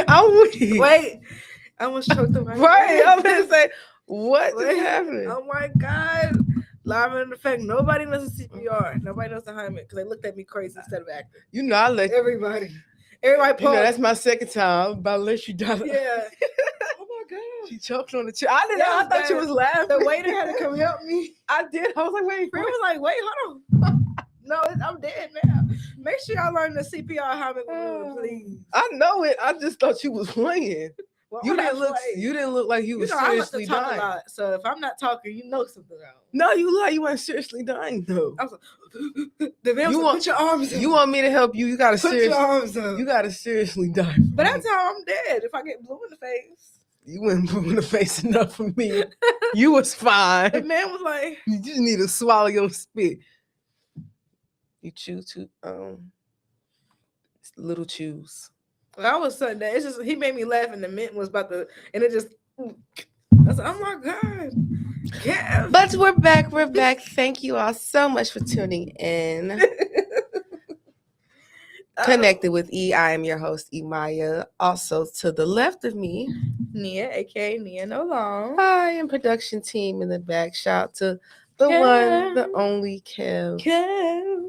I'm weak. Wait, I almost choked on my Right, friend. I'm gonna say, what Wait, just happened? oh my God. Live in effect. Nobody knows the CPR. Nobody knows the hymen because they looked at me crazy instead of acting. You know, I let Everybody you know paused. that's my second time. I'm about to let you die. Yeah. Oh my God. She choked on the chair. I didn't know. Yes, I thought you that- was laughing. The waiter had to come help me. I did. I was like, wait, Friend what? was like, wait, hold on. No, I'm dead now. Make sure y'all learn the CPR hymen maneuver, please. I know it. I just thought you was playing. Well, You I'm didn't not look. playing. You didn't look like you You was know, I like to seriously talk dying. a lot, so if I'm not talking, you know something wrong. No, you look like you weren't seriously dying though. I was like, the man was like, put your arms up. You want me to help you? You gotta Put your arms up. You gotta seriously die. But that's how I'm dead. If I get blue in the face. You wouldn't blue in the face enough for me. You was fine. The man was like, You just need to swallow your spit. You chew to little chews. well, I was sudden that it's just he made me laugh and the mint was about to and it just I was like, oh my God. Yeah. But we're back. We're back. Thank you all so much for tuning in. Connected with E. I am your host, Imaya. Also to the left of me, Nia, aka Nia No Long. hi, and production team in the back. Shout out to the one, the only Kev. Kev.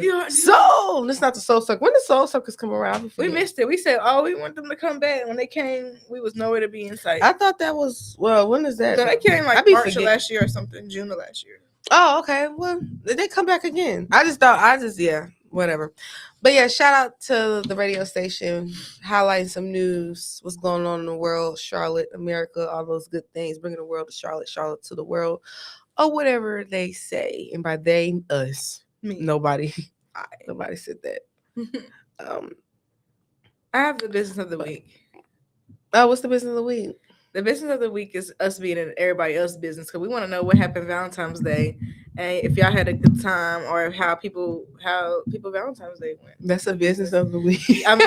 Yeah. Soul! It's not the Soul Suck. When the Soul Suckers come around? We missed it. We said, oh, we want them to come back. When they came, we was nowhere to be in sight. I thought that was, well, when is that? So they came like March of last year or something, June of last year. Oh, okay. Well, they come back again. Yeah, whatever. But yeah, shout out to the radio station, highlighting some news, what's going on in the world, Charlotte, America, all those good things, bringing the world to Charlotte, Charlotte to the world, or whatever they say. And by they, us. Me. Nobody said that. I have the business of the week. Oh, what's the business of the week? The business of the week is us being in everybody else's business because we want to know what happened Valentine's Day and if y'all had a good time or how people Valentine's Day went. That's a business of the week. I'm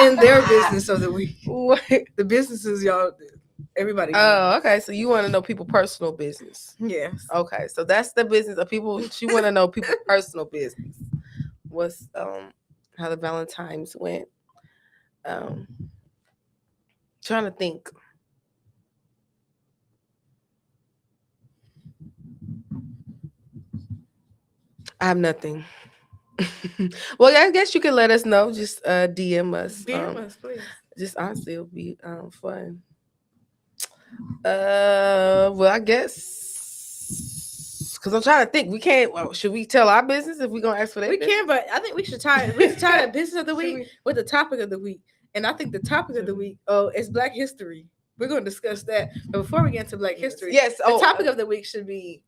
in their business of the week. What? The businesses y'all did. Everybody. Oh, okay. So you want to know people's personal business. Yes. Okay. So that's the business of people. She want to know people's personal business. What's how the Valentine's went. Trying to think. I have nothing. Well, I guess you can let us know. Just DM us. DM us, please. Just honestly, it'll be fun. Well, I guess because I'm trying to think. We can't. Well, should we tell our business if we're gonna ask for that? We can, but I think we should tie the business of the week with the topic of the week. And I think the topic of the week, is Black History. We're going to discuss that. But before we get into Black History, the topic of the week should be: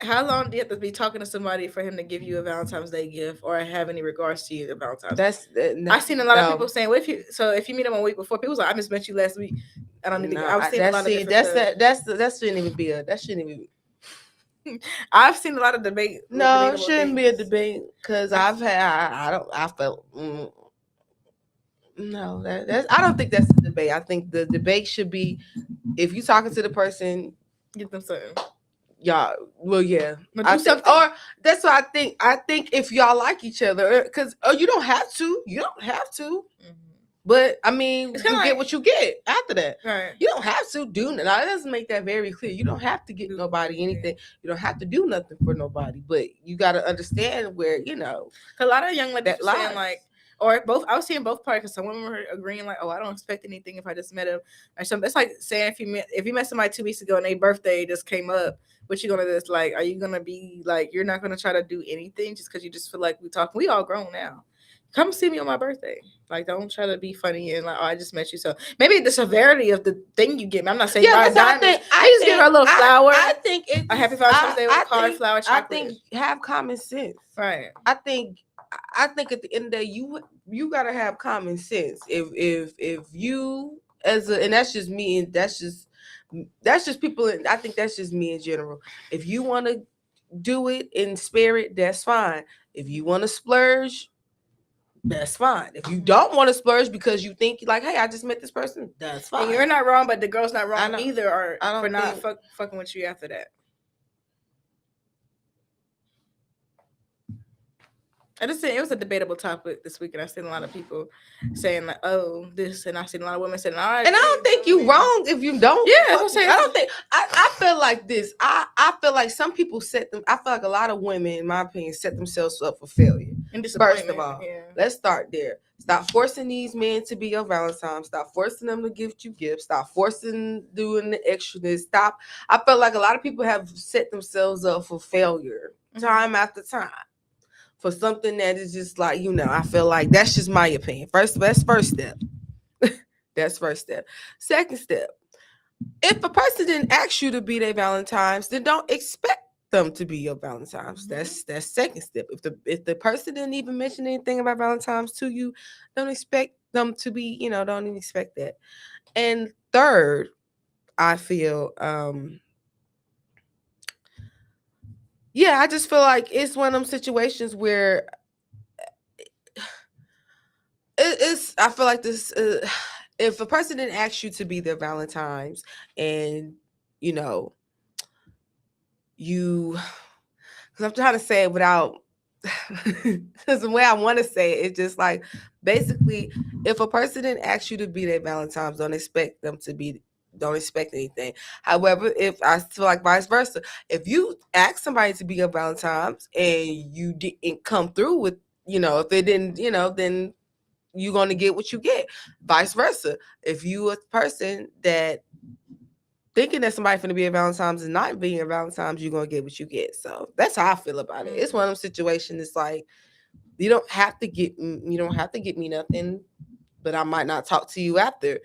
how long do you have to be talking to somebody for him to give you a Valentine's Day gift or have any regards to you at Valentine's Day? I've seen a lot of people saying, "Well, if you meet them a week before," people like, "I just met you last week. I don't need to." I've seen a lot of that shouldn't even be a. That shouldn't even. I've seen a lot of debate. No, it shouldn't be a debate because I felt. No, that's. I don't think that's a debate. I think the debate should be if you talking to the person, get them something. Y'all, well, yeah, or that's what I think. I think if y'all like each other, because you don't have to. Mm-hmm. But I mean, you get what you get after that. Right. You don't have to do nothing. That doesn't make that very clear. You don't have to get nobody anything. You don't have to do nothing for nobody. But you got to understand where a lot of young ladies saying like. Or both, I was seeing both parties because some women were agreeing like, "Oh, I don't expect anything if I just met him," or something. It's like saying if you met somebody 2 weeks ago and their birthday just came up, what you gonna do? It's like, are you gonna be like, you're not gonna try to do anything just because you just feel like we talking? We all grown now. Come see me on my birthday. Like, don't try to be funny and like, oh, I just met you. So maybe the severity of the thing you get me. I'm not saying buy diamonds. I just give her a little flower. I think it's a happy Valentine's Day with a card, flower, chocolate. I think have common sense. Right. I think at the end of the day, you gotta have common sense. If you and that's just me, and that's just people. I think that's just me in general. If you want to do it in spirit, that's fine. If you want to splurge, that's fine. If you don't want to splurge because you think like, hey, I just met this person, that's fine. And you're not wrong, but the girl's not wrong either, for not fucking with you after that. I just said it was a debatable topic this week, and I've seen a lot of people saying like, "Oh, this," and I've seen a lot of women saying, "All right." And I don't think you wrong if you don't. Yeah, I don't think. I feel like this. I feel like some people set them. I feel like a lot of women, in my opinion, set themselves up for failure. First of all, let's start there. Stop forcing these men to be your Valentine. Stop forcing them to gift you gifts. Stop forcing doing the extraness. Stop. I feel like a lot of people have set themselves up for failure time after time. For something that is just like, I feel like that's just my opinion. That's first step. That's first step. Second step, if a person didn't ask you to be their Valentine's, then don't expect them to be your Valentine's. That's second step. If the person didn't even mention anything about Valentine's to you, don't expect them to be, don't even expect that. And third, I feel I just feel like it's one of them situations where I feel like this if a person didn't ask you to be their Valentine's, and you because I'm trying to say it without because the way I want to say it, it's just like, basically, if a person didn't ask you to be their Valentine's, don't expect anything. However, if I feel like vice versa, if you ask somebody to be your Valentine's and you didn't come through with, if it didn't, then you're going to get what you get. Vice versa. If you a person that thinking that somebody's going to be a Valentine's and not being a Valentine's, you're going to get what you get. So that's how I feel about it. It's one of those situations. It's like, you don't have to get me nothing, but I might not talk to you after.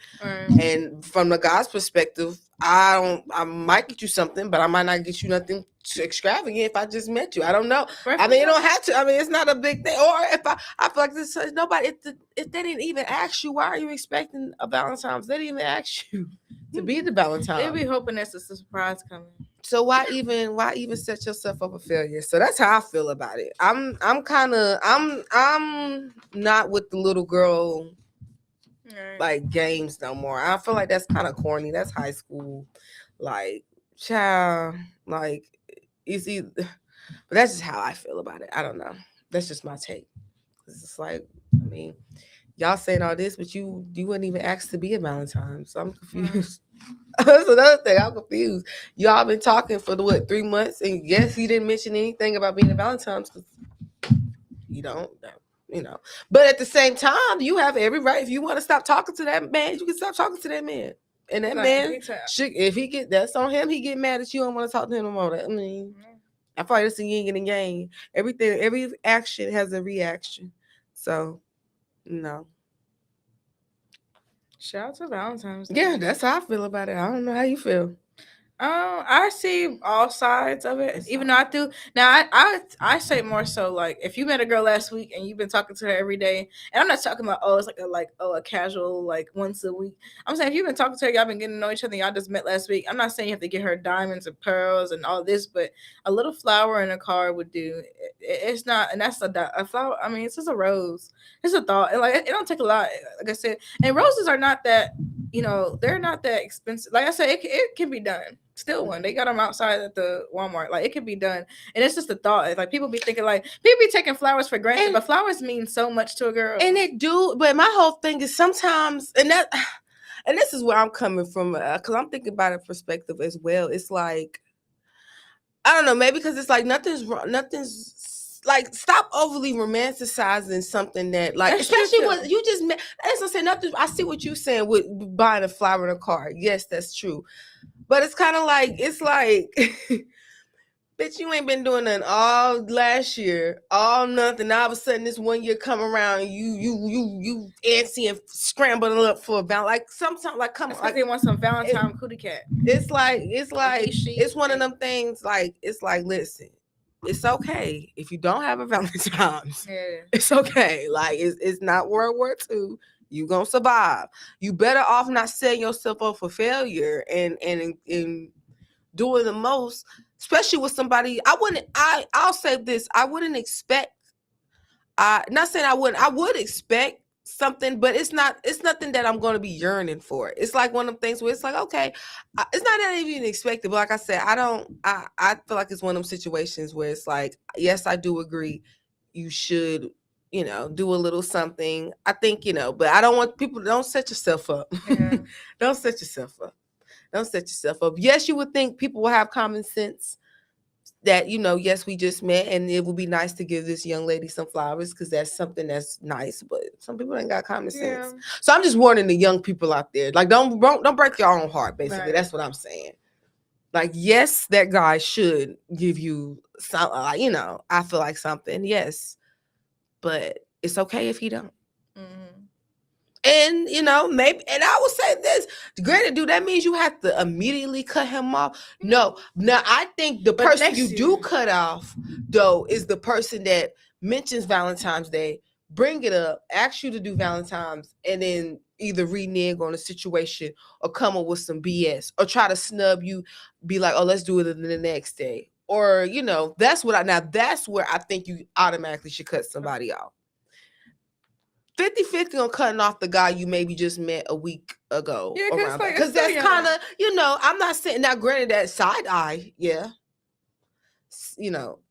And from the guy's perspective, I might get you something, but I might not get you nothing extravagant if I just met you. I don't know. I mean, you don't have to. I mean, it's not a big thing. Or if I feel like this, nobody. If they didn't even ask you, why are you expecting a Valentine's? They didn't even ask you to be the Valentine. They'll be hoping there's a surprise coming. So why even set yourself up for failure? So that's how I feel about it. I'm not with the little girl like games no more. I feel like that's kind of corny. That's high school, like, child, like, easy. But that's just how I feel about it. I don't know. That's just my take. It's just like, I mean, y'all saying all this, but you wouldn't even ask to be a Valentine. So I'm confused. That's another thing. I'm confused. Y'all been talking for 3 months, and yes, he didn't mention anything about being a Valentine's because you don't. But at the same time, you have every right. If you want to stop talking to that man, you can stop talking to that man. And that man, if he get, that's on him. He get mad at you. Don't want to talk to him no more. I mean, I feel like it's a yin and a yang. Every action has a reaction. So, no. Shout out to Valentine's Day. Yeah, that's how I feel about it. I don't know how you feel. I see all sides of it, even though I do. Now, I say more so like, if you met a girl last week and you've been talking to her every day, and I'm not talking about it's like a casual, like, once a week. I'm saying if you've been talking to her, y'all been getting to know each other, y'all just met last week. I'm not saying you have to get her diamonds and pearls and all this, but a little flower in a card would do. It's not, and that's a flower. I mean, it's just a rose. It's a thought, and like, it don't take a lot. Like I said, and roses are not that. They're not that expensive. Like I said, it can be done. Still one. They got them outside at the Walmart. Like, it can be done. And it's just a thought. It's like, people be thinking, like, people be taking flowers for granted, but flowers mean so much to a girl. And it do. But my whole thing is sometimes, and this is where I'm coming from, because I'm thinking about a perspective as well. It's like, I don't know, maybe because it's like nothing's like, stop overly romanticizing something that, like, that's especially when you just met. As I said, nothing. I see what you're saying with buying a flower in a card. Yes, that's true. But it's kind of like, bitch, you ain't been doing nothing all last year, all nothing. All of a sudden, this one year come around, you antsy and scrambling up for a Valentine. Like, sometimes, like, come on, like, they want some Valentine cootie cat. It's like it's one of them things. Like, it's like, listen, it's okay if you don't have a Valentine's. Yeah. It's okay. Like, it's not World War II. You gonna survive. You better off not setting yourself up for failure and doing the most, especially with somebody. I'll say this. I wouldn't expect. Not saying I wouldn't. I would expect something, but it's nothing that I'm going to be yearning for. It's like one of them things where it's like, okay, it's not that even expected. But like I said, I feel like it's one of them situations where it's like, yes, I do agree. you should, do a little something. I think, but I don't want people, don't set yourself up. Yeah. Don't set yourself up. Don't set yourself up. Yes, you would think people will have common sense that, yes, we just met and it would be nice to give this young lady some flowers because that's something that's nice, but some people ain't got common sense. Yeah. So I'm just warning the young people out there, like, don't break your own heart, basically. Right. That's what I'm saying. Like, yes, that guy should give you some, I feel like something, yes, but it's okay if he don't. Mm-hmm. And, maybe, and I will say this, granted, do that means you have to immediately cut him off? No. Now, I think the person you do cut off, though, is the person that mentions Valentine's Day, bring it up, ask you to do Valentine's, and then either renege on a situation or come up with some BS or try to snub you, be like, oh, let's do it the next day. Or, that's where I think you automatically should cut somebody off. 50-50 on cutting off the guy you maybe just met a week ago. Yeah, because that's kind of, I'm not saying, now granted that side eye, yeah.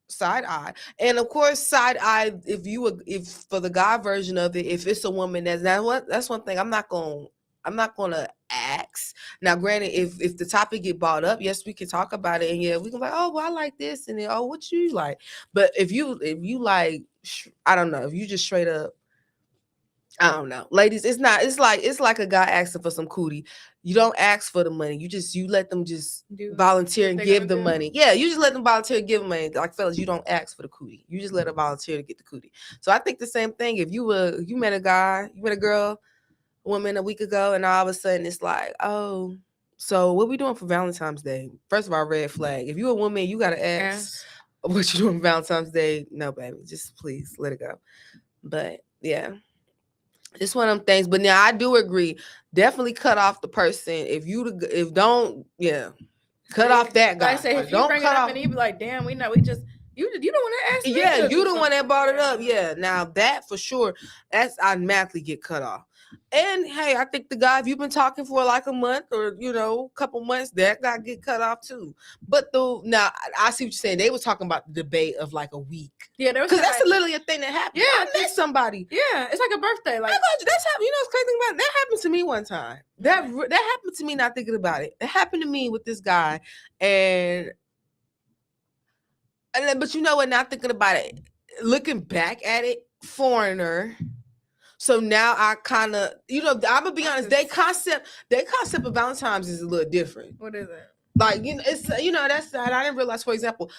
Side eye. And of course, side eye, if for the guy version of it, if it's a woman that's one thing I'm not gonna ask. Now, granted, if the topic get brought up, yes, we can talk about it, and yeah, we can be like, oh, well, I like this, and then, oh, what you like? But if you like, I don't know, if you just straight up, I don't know, ladies, it's like a guy asking for some cootie. You don't ask for the money. You let them just volunteer and give the money. Yeah, you just let them volunteer and give them money. Like, fellas, you don't ask for the cootie. You just let them volunteer to get the cootie. So I think the same thing. If you met a guy, you met a girl, woman a week ago, and all of a sudden it's like, oh, so what we doing for Valentine's Day? First of all, red flag. If you a woman, you gotta ask what you doing for Valentine's Day. No, baby, just please let it go. But yeah. It's one of them things, but now I do agree. Definitely cut off the person. Cut off that guy. I say if you bring it up and he be like, "Damn, we just you don't want to ask me." Yeah, you the one that brought it up. Yeah, now that for sure, that's automatically get cut off. And hey, I think the guy, if you've been talking for like a month or a couple months, that guy get cut off too. But now I see what you're saying. They were talking about the debate of like a week. Yeah, because that's literally a thing that happened. Yeah, I met somebody. Yeah, it's like a birthday. Like that's happened. What's crazy about it? That happened to me one time. That happened to me. Not thinking about it. It happened to me with this guy, and but you know what? Not thinking about it, looking back at it, foreigner. So now I kind of, I'm gonna be honest. Their concept of Valentine's is a little different. What is it? Like, it's that's I didn't realize. For example,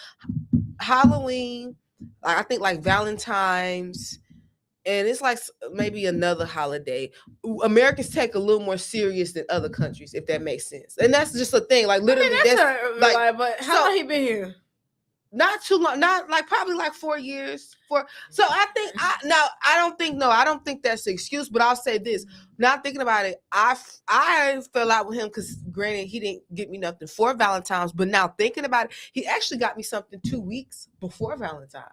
Halloween, like I think like Valentine's, and it's like maybe another holiday. Americans take a little more serious than other countries, if that makes sense. And that's just a thing. Like literally, but how long he been here? Not too long, not like probably like 4 years. So I think I don't think that's the excuse, but I'll say this. Not thinking about it, I fell out with him because granted he didn't get me nothing for Valentine's, but now thinking about it, he actually got me something 2 weeks before Valentine's.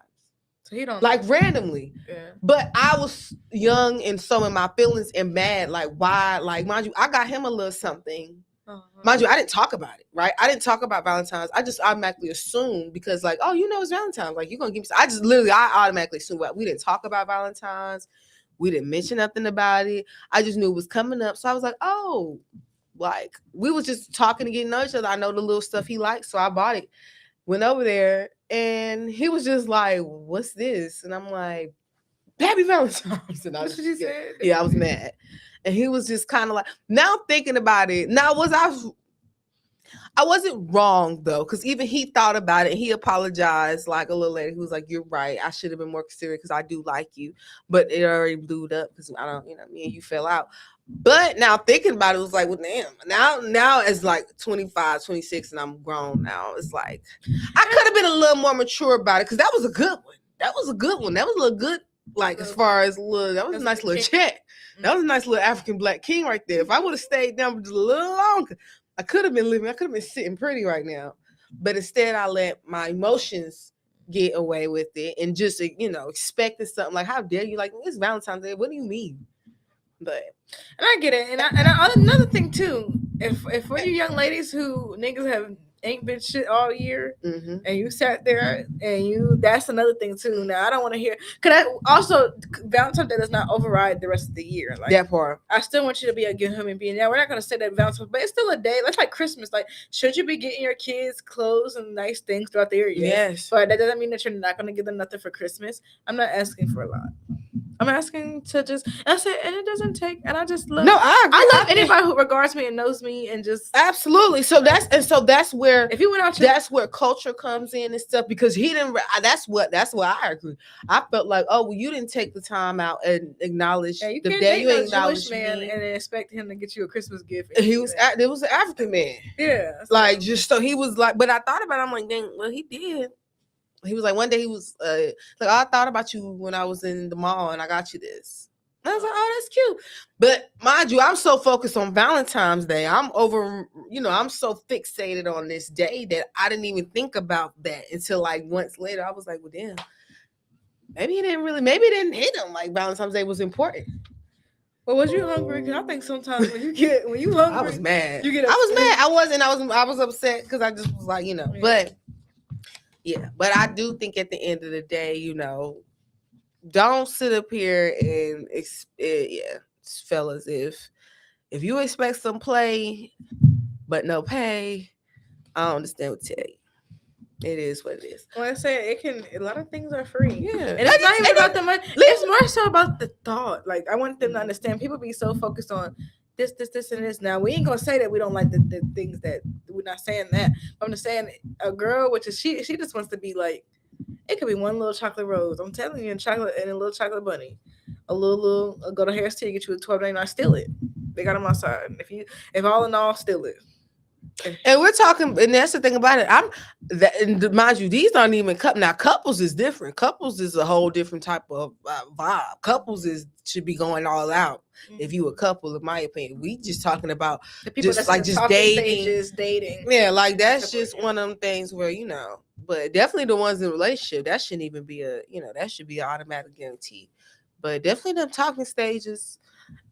So he don't like randomly. Yeah. But I was young and so in my feelings and mad, like why, like mind you, I got him a little something. Mind you, I didn't talk about it, right? I didn't talk about Valentine's. I just automatically assumed because, like, oh, it's Valentine's. Like, you're going to give me... I automatically assumed we didn't talk about Valentine's. We didn't mention nothing about it. I just knew it was coming up. So I was like, oh, like, we was just talking and getting to know each other. I know the little stuff he likes, so I bought it. Went over there, and he was just like, what's this? And I'm like, Happy Valentine's. And that's what you said? Yeah, I was mad. And he was just kind of like, now thinking about it, I wasn't wrong though, because even he thought about it and he apologized like a little later. He was like, you're right. I should have been more considerate because I do like you. But it already blew up because I don't, me and you fell out. But now thinking about it, it was like, well, damn. Now it's like 25, 26 and I'm grown now. It's like, I could have been a little more mature about it because that was a good one. That was a little good. Like as far as that was a nice little check. That was a nice little African black king right there. If I would have stayed down just a little longer, I could have been sitting pretty right now. But instead I let my emotions get away with it and just expecting something like, how dare you, like, it's Valentine's Day, what do you mean? But and I get it. And another thing too, if for you young ladies who niggas have ain't been shit all year, Mm-hmm. and you sat there and that's another thing too. Now I don't want to hear, because I also, Valentine's Day does not override the rest of the year. Like, That part. I still want you to be a good human being. Now we're not gonna say that Valentine's, but it's still a day. That's like Christmas. Like, should you be getting your kids clothes and nice things throughout the year? Yes. But that doesn't mean that you're not gonna give them nothing for Christmas. I'm not asking for a lot. I'm asking to just, I said, and it doesn't take, and I just love. No, I agree. I love anybody who regards me and knows me and just absolutely. So that's where, if you went out, that's where culture comes in and stuff, because he didn't. That's why I agree. I felt like, oh, well, you didn't take the time out and acknowledge you the can't day. date You no acknowledge Jewish man me. and expect him to get you a Christmas gift. He was it was an African man. Yeah, like just so he was like. But I thought about it, I'm like, dang, well, he did. He was like, one day he was like, oh, I thought about you when I was in the mall and I got you this. And I was like, oh, that's cute. But mind you, I'm so focused on Valentine's Day. I'm I'm so fixated on this day that I didn't even think about that until like months later. I was like, well, damn, maybe it didn't hit him like Valentine's Day was important. But was you hungry? Because I think sometimes when you hungry, I was mad. You get I was mad. I was upset because I just was like, Yeah. But yeah, but I do think at the end of the day, don't sit up here and fellas, if you expect some play but no pay, I don't understand what to tell you. It is what it is. Well, I say a lot of things are free. Yeah. And it's not even about the money. It's more so about the thought. Like, I want them to understand. People be so focused on this, and this. Now, we ain't gonna say that we don't like the things that we're not saying that. But I'm just saying a girl, which is she just wants to be like, it could be one little chocolate rose. I'm telling you, and a little chocolate bunny. A little go to Harris Teeter, get you a $12.99, steal it. They got them outside. If all in all, steal it. And we're talking, and that's the thing about it. And mind you, these aren't even now. Couples is different. Couples is a whole different type of vibe. Couples should be going all out. Mm-hmm. If you a couple, in my opinion, we just talking about the people just dating. Yeah, like that's just one of them things where But definitely the ones in a relationship, that shouldn't even be that should be an automatic guarantee. But definitely them talking stages,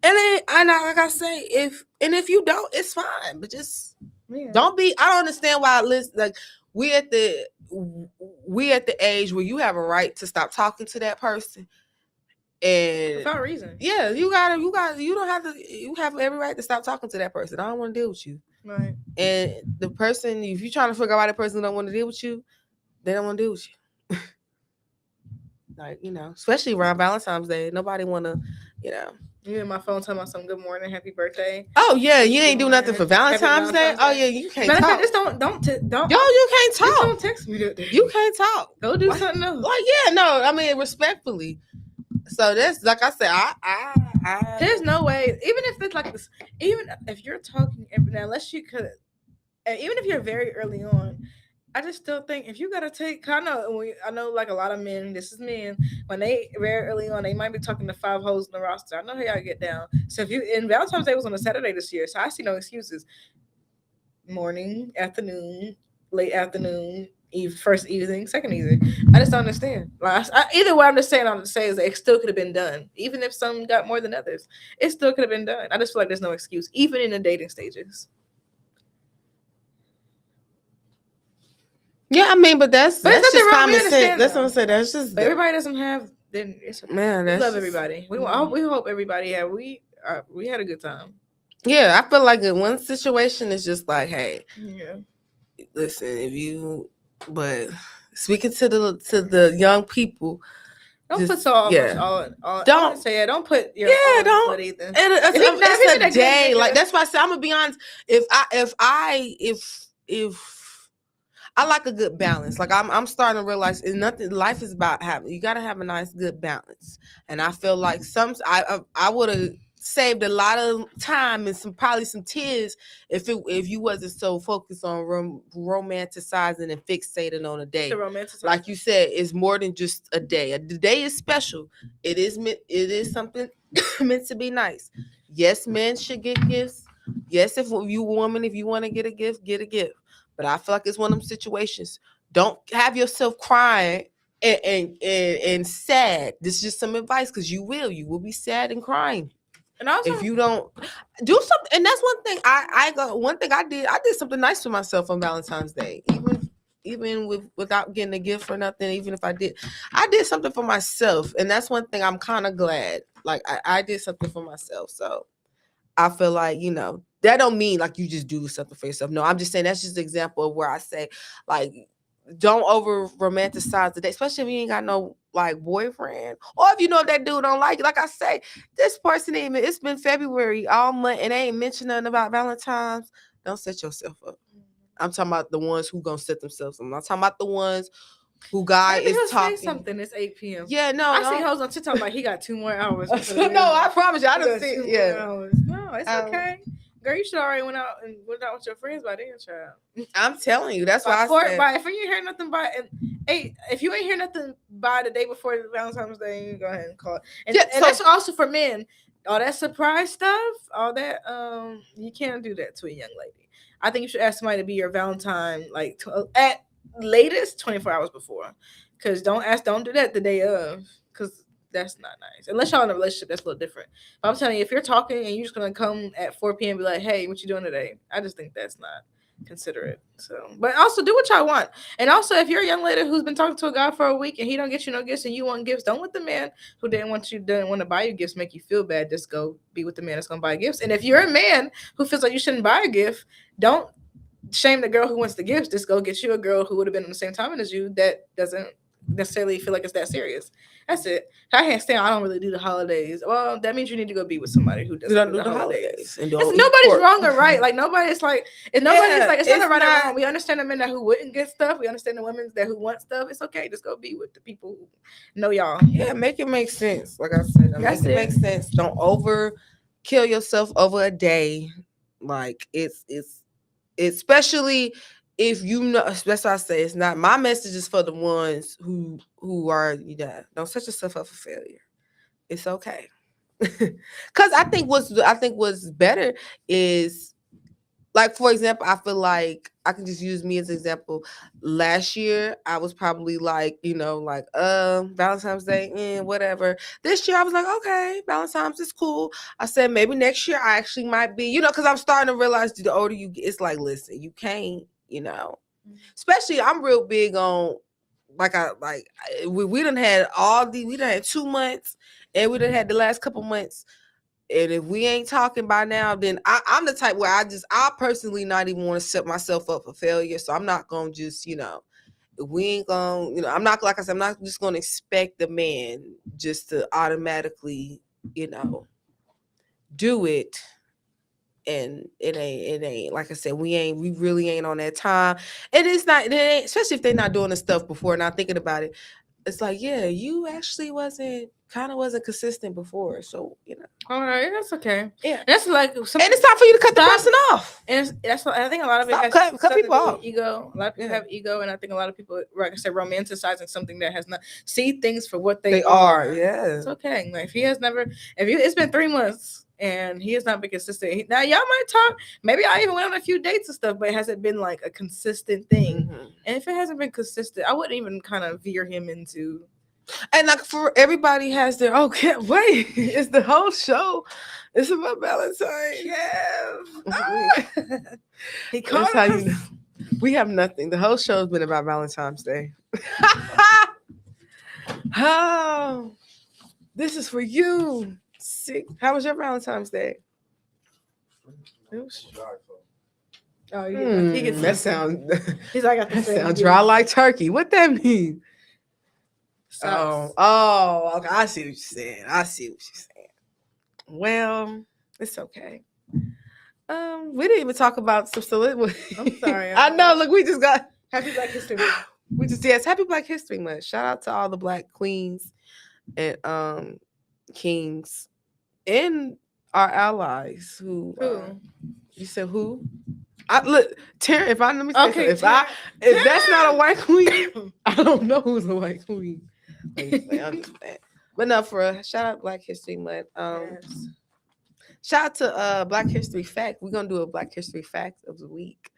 and like I say, if you don't, it's fine. But just. Yeah. Don't be. I don't understand why. Like we at the age where you have a right to stop talking to that person, and without reason. Yeah, you don't have to. You have every right to stop talking to that person. I don't want to deal with you. Right. And the person, if you're trying to figure out why the person don't want to deal with you, they don't want to deal with you. Like especially around Valentine's Day, nobody want to, You in my phone talking about some good morning, happy birthday. Oh yeah, you ain't do nothing for Valentine's Day. Oh yeah, you can't talk. Just don't. Yo, you can't talk. Just don't text me that day. You can't talk. Go do something else. Like no, I mean respectfully. So that's like I said, I there's no way. Even if it's like this, even if you're talking now, unless you could, even if you're very early on. I just still think if you gotta take, I know like a lot of men, this is men, when they very early on, they might be talking to 5 hoes in the roster. I know how y'all get down. So and Valentine's Day was on a Saturday this year, so I see no excuses. Morning, afternoon, late afternoon, first evening, second evening. I just don't understand. Like, either way, I'm just saying is that it still could have been done. Even if some got more than others, it still could have been done. I just feel like there's no excuse, even in the dating stages. Yeah, I mean, but that's just common sense. That's what I'm saying. That's just everybody doesn't have. Then it's man, we love everybody. We hope everybody had. We had a good time. Yeah, I feel like in one situation is just like, hey, yeah, listen, but speaking to the young people. Don't put so much all. Don't say it. Don't put your don't. Either. And it's a day. Like that's why I say I'm gonna be honest. If I like a good balance. Like I'm starting to realize life is about having. You got to have a nice, good balance. And I feel like I would have saved a lot of time and probably some tears if you wasn't so focused on romanticizing and fixating on a day. Like you said, it's more than just a day. The day is special. It is something meant to be nice. Yes, men should get gifts. Yes, if you woman, if you want to get a gift, get a gift. But I feel like it's one of them situations. Don't have yourself crying and sad. This is just some advice because you will be sad and crying. And also, if you don't do something, and that's one thing one thing I did something nice for myself on Valentine's Day, even without getting a gift or nothing. Even if I did something for myself, and that's one thing I'm kind of glad. Like I did something for myself, so I feel like, that don't mean like you just do something for yourself. No, I'm just saying that's just an example of where I say, like, don't over romanticize the day, especially if you ain't got no like boyfriend, or if you know if that dude don't like you. Like I say, this person even, it's been February all month and they ain't mentioned nothing about Valentine's. Don't set yourself up. I'm talking about the ones who gonna set themselves up. I'm not talking about the ones who guy maybe is he'll talking. say something. It's 8 p.m. Yeah, no, I see hoes on TikTok like he got 2 more hours. No, I promise you, I don't see. 2 Yeah, more hours. No, it's okay. Girl, you should already went out with your friends by then, child. I'm telling you, that's why I said. If you hear nothing by if you ain't hear nothing by the day before Valentine's Day, you go ahead and call it. And that's also for men. All that surprise stuff, all that, you can't do that to a young lady. I think you should ask somebody to be your Valentine, like at latest 24 hours before. Because don't do that the day of. Because that's not nice. Unless y'all in a relationship, that's a little different. But I'm telling you, if you're talking and you're just gonna come at 4 p.m. and be like, "Hey, what you doing today?" I just think that's not considerate. So, but also do what y'all want. And also, if you're a young lady who's been talking to a guy for a week and he don't get you no gifts and you want gifts, don't let the man who didn't want to buy you gifts make you feel bad. Just go be with the man that's gonna buy gifts. And if you're a man who feels like you shouldn't buy a gift, don't shame the girl who wants the gifts. Just go get you a girl who would have been on the same time as you that doesn't necessarily feel like it's that serious. That's it. I can't stand. I don't really do the holidays. Well, that means you need to go be with somebody who doesn't do the holidays. And nobody's wrong or right. Like nobody's like, if nobody's like, it's not right or wrong. We understand the men that who wouldn't get stuff. We understand the women that who want stuff. It's okay. Just go be with the people who know y'all. Yeah, make it make sense. Like I said, make it make sense. Don't over kill yourself over a day. Like it's especially if you know. That's why I say it's not my message is for the ones who are don't set yourself up for failure. It's okay. Because I think what's better is, like, for example, I feel like I can just use me as an example. Last year, I was probably like, Valentine's Day, whatever. This year, I was like, okay, Valentine's is cool. I said maybe next year I actually might be, because I'm starting to realize the older you get, it's like, listen, you can't, especially I'm real big on, we done had we done had 2 months, and we done had the last couple months. And if we ain't talking by now, then I'm the type where I personally not even want to set myself up for failure. So I'm not going to just, we ain't going to, I'm not, like I said, I'm not just going to expect the man just to automatically, do it. And it ain't, like I said, we really ain't on that time. And it ain't, especially if they're not doing the stuff before, not thinking about it. It's like, yeah, you actually wasn't consistent before. So, all right, that's okay. Yeah, that's like, and it's time for you to cut the person off. And that's what I think a lot of it has cut people off. Ego. A lot of people have ego, and I think a lot of people, like I said, romanticizing something that has not see things for what they are. Yeah, it's okay. Like if it's been 3 months and he has not been consistent. Now y'all might talk. Maybe I even went on a few dates and stuff, but it hasn't been like a consistent thing. Mm-hmm. And if it hasn't been consistent, I wouldn't even kind of veer him into. And like for everybody has their can't wait. It's the whole show. It's about Valentine's. Yeah. That's how you know. We have nothing. The whole show's been about Valentine's Day. Oh, this is for you. How was your Valentine's Day? Oh yeah, he gets that sound. He's like, that sound dry like turkey. What that mean? Oh, okay. I see what you're saying. Well, it's okay. We didn't even talk about some celebrity. I'm sorry. I know. Look, we just got Happy Black History Month. Happy Black History Month. Shout out to all the Black queens and kings and our allies who. You said who? Look, Terry. Let me say something. If that's not a white queen, I don't know who's a white queen. But no, shout out Black History Month. Yes. Shout out to Black History Fact. We're gonna do a Black History Fact of the week.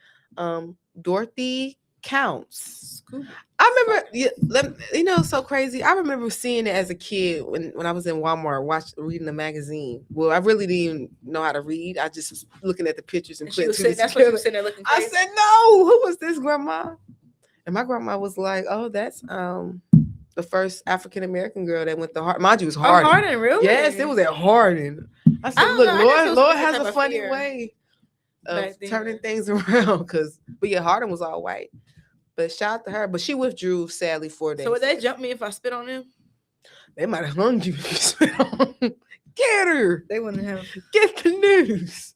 Dorothy counts. Scuba. I remember, it's so crazy. I remember seeing it as a kid when I was in Walmart, reading the magazine. Well, I really didn't even know how to read. I just was looking at the pictures and putting two That's what you were sitting there looking crazy. I said, "No, who was this, Grandma?" And my grandma was like, "Oh, that's the first African American girl that went to Harding. Mind you, it was Harding. Oh, Harding, really? Yes, it was at Harding." I said, "Look, Lord has a funny way of turning things around." But yeah, Harding was all white. But shout out to her. But she withdrew, sadly, 4 days. So would they jump me if I spit on them? They might have hung you if you spit on them. Get her. They wouldn't have. Get the news.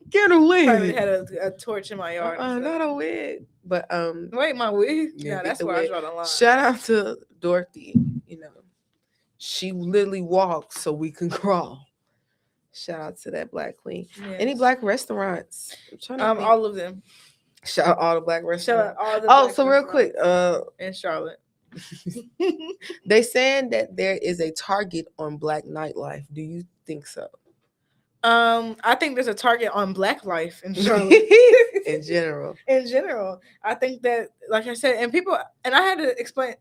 Get her wig. Probably had a torch in my yard. Not a wig. But wait, my wig? Yeah, that's where I draw the line. Shout out to Dorothy. She literally walks so we can crawl. Shout out to that Black queen. Yes. Any Black restaurants? All of them. Shout out all the Black restaurants. Shout out all the so real quick, in Charlotte. They saying that there is a target on Black nightlife. Do you think so? I think there's a target on Black life in Charlotte. In general. In general. I think that, like I said, people had to explain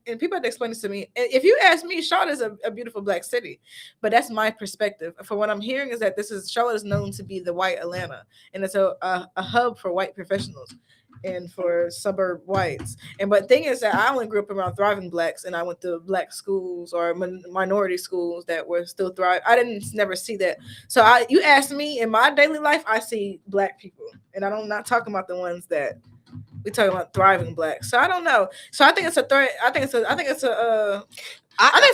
this to me. If you ask me, Charlotte is a beautiful Black city, but that's my perspective. For what I'm hearing is that Charlotte is known to be the white Atlanta, and it's a hub for white professionals and for suburb whites. But thing is that I only grew up around thriving Blacks, and I went to Black schools or minority schools that were still thriving. I didn't never see that. So you ask me, in my daily life, I see Black people, and I'm not talking about the ones that we talking about thriving Blacks. So I don't know. So I think it's a threat. I think it's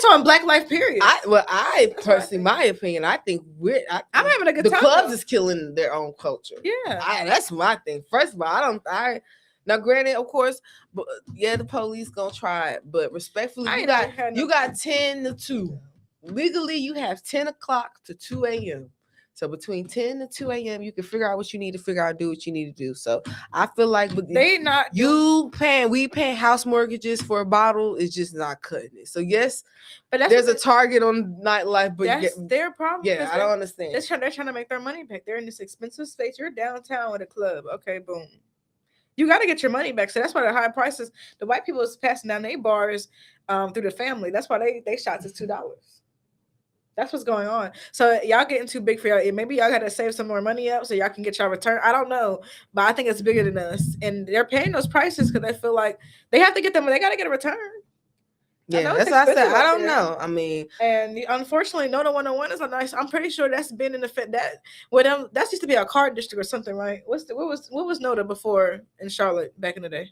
on Black life, period. I personally, my opinion, I think I'm having a good time. The clubs is killing their own culture. Yeah, that's my thing. First of all, now granted, of course, but the police gonna try it, but respectfully, you got 10 to 2. Legally, you have 10 o'clock to 2 a.m. So between 10 and 2 a.m., you can figure out what you need to figure out, do what you need to do. So I feel like we paying house mortgages for a bottle is just not cutting it. So yes, but there's a target on nightlife, but that's their problem. Yeah, I don't understand. They're trying to make their money back. They're in this expensive space. You're downtown with a club. Okay, boom. You got to get your money back. So that's why the high prices. The white people is passing down their bars through the family. That's why they shots is $2. That's what's going on. So y'all getting too big for y'all. Maybe y'all got to save some more money up so y'all can get y'all return. I don't know, but I think it's bigger than us, and they're paying those prices because they feel like they have to get them. They got to get a return. Yeah, that's what I said. I don't know. I mean, and unfortunately, No 101 is a nice. I'm pretty sure that's been in effect. That used to be a card district or something, right? What was NODA before in Charlotte back in the day?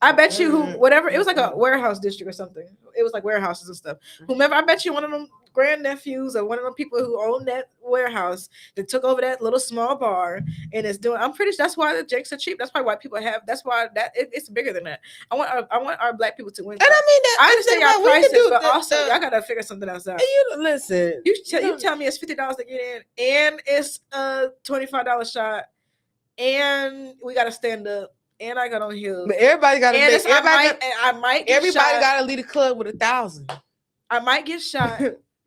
I bet you it was like a warehouse district or something. It was like warehouses and stuff. Whomever, I bet you one of them grandnephews or one of them people who own that warehouse that took over that little small bar and is doing. I'm pretty sure that's why the jakes are cheap. That's why white people have. That's why it's bigger than that. I want our Black people to win. And I mean, I understand y'all prices, but also y'all gotta figure something else out. You listen. You tell me it's $50 to get in, and it's a $25 shot, and we gotta stand up. And I got on heels. But everybody got to. Everybody got to leave the club with 1,000. I might get shot.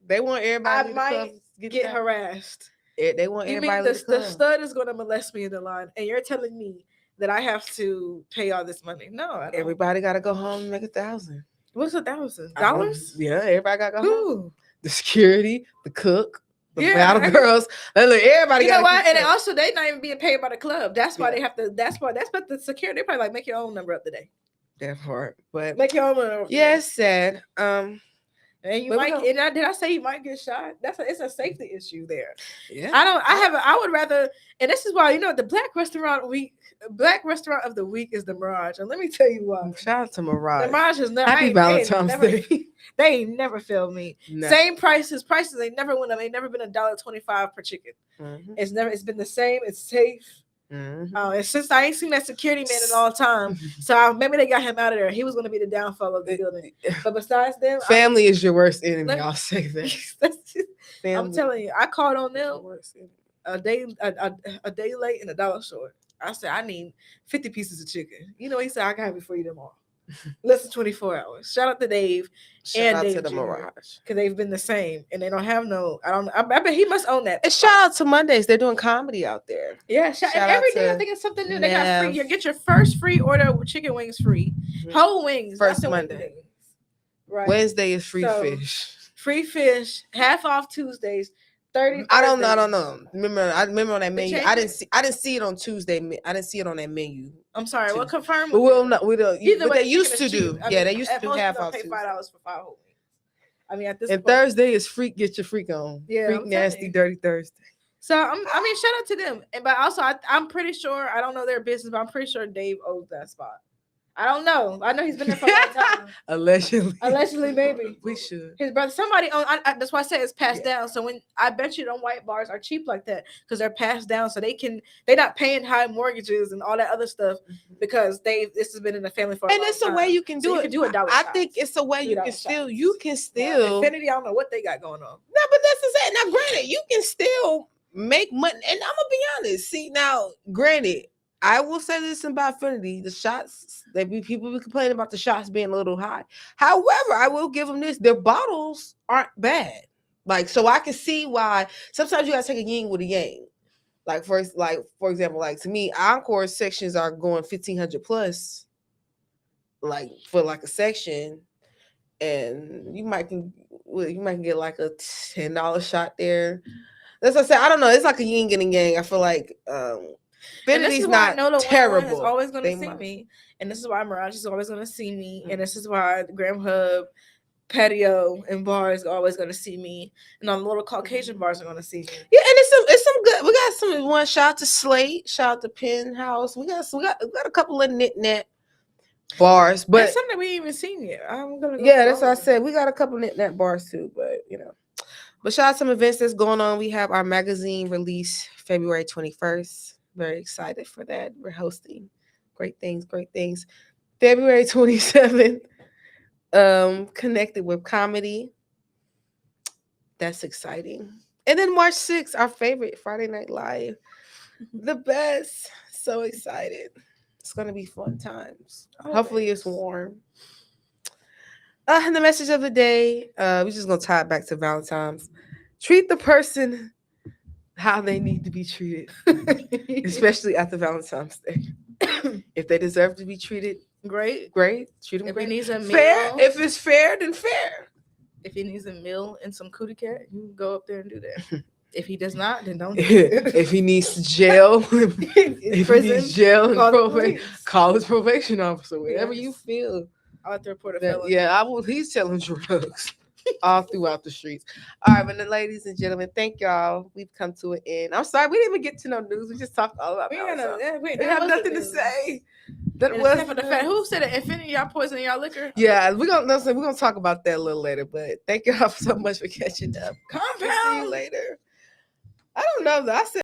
They want everybody. I might get harassed. They want everybody. The stud is going to molest me in the line, and you're telling me that I have to pay all this money? No, I don't. Everybody got to go home and make 1,000. What's $1,000? Yeah, everybody got to go home. The security, the cook. The battle girls, everybody. You know what? And also, they not even being paid by the club. That's why they have to. That's what the security. They probably like make your own number up today. That part, but make your own number. Yeah, it's sad. And you might. Did I say you might get shot? It's a safety issue there. Yeah. I would rather. And this is why the Black restaurant of the week is the Mirage. And let me tell you why. Shout out to Mirage. The Mirage is never. Happy Valentine's Day. They ain't never failed me. No. Same prices. Prices ain't never went up. Ain't never been $1.25 per chicken. Mm-hmm. It's been the same. It's safe. Mm-hmm. And since I ain't seen that security man in all time, so maybe they got him out of there. He was going to be the downfall of the building. But besides them, family is your worst enemy. I'll say that. I'm telling you, I called on them a day late and $1 short. I said I need 50 pieces of chicken. He said I can have it for you tomorrow. less than 24 hours. Shout out to Dave. Shout out to the Mirage. Because they've been the same. And they don't have no, I bet he must own that. And shout out to Mondays. They're doing comedy out there. Yeah, shout and every day I think it's something new. They got free. You get your first free order with chicken wings free. Whole wings. First Monday. Right. Wednesday is free fish. Free fish. Half off Tuesdays. 30. I don't know. Remember on that menu. I didn't see it on Tuesday. I didn't see it on that menu. I'm sorry. We'll confirm. We don't. Either way, they used to do. Yeah, they used to do half off. Pay $5 for 5 whole weeks. I mean, at this point, Thursday is freak. Get your freak on. Yeah, freak nasty, dirty Thursday. So I mean, shout out to them. But also, I'm pretty sure I don't know their business, but I'm pretty sure Dave owes that spot. I don't know. I know he's been there for a long time. Allegedly, maybe. We should. His brother, somebody owned. That's why I said it's passed down. So when I bet you them white bars are cheap like that because they're passed down, so they're not paying high mortgages and all that other stuff because this has been in the family for. And it's a way you can do it. You can do it. I think it's a way you can still. Infinity, I don't know what they got going on. No, but that's the same. Now, granted, you can still make money, and I'm gonna be honest. See, now, granted. I will say this about Infinity: the shots people be complaining about the shots being a little high. However, I will give them this: their bottles aren't bad. Like, so I can see why sometimes you gotta take a yin with a yang. Like for example, like to me, Encore sections are going 1,500 plus, like for like a section, and you might can get like a $10 shot there. That's what I said. I don't know. It's like a yin and a yang. I feel like. Infinity's not terrible. Is always going to see me, and this is why Mirage is always going to see me, and this is why the Graham Hub, Patio, and bars are always going to see me, and all the little Caucasian bars are going to see me. Yeah, and it's some good. We got some one. Shout out to Slate. Shout out to Penthouse. We got a couple of knit bars, but it's something we ain't even seen yet. I'm gonna go that's what I said. We got a couple of knit bars too, but But shout out to some events that's going on. We have our magazine release February 21st. Very excited for that. We're hosting great things. February 27th, Konnected with Comedy. That's exciting. And then March 6th, our favorite Friday Night Live. The best. So excited. It's going to be fun times. Hopefully it's warm. And the message of the day, we're just going to tie it back to Valentine's. Treat the person how they need to be treated, especially after Valentine's Day. If they deserve to be treated, great. Treat them if great. He needs a meal, fair. If it's fair, then fair. If he needs a meal and some cootie cat, you can go up there and do that. If he does not, then don't. If he needs jail, if he needs jail and call his probation officer. Whatever you feel. I'll have to report a felony. Yeah, he's selling drugs. All throughout the streets. All right, but then, ladies and gentlemen, thank y'all. We've come to an end. I'm sorry, we didn't even get to no news. We just talked all about it. We have nothing to say. That was for the fact who said that Infinity y'all poisoning y'all liquor. Yeah, we're gonna talk about that a little later. But thank y'all so much for catching up. Compound. See you later. I don't know though. I said.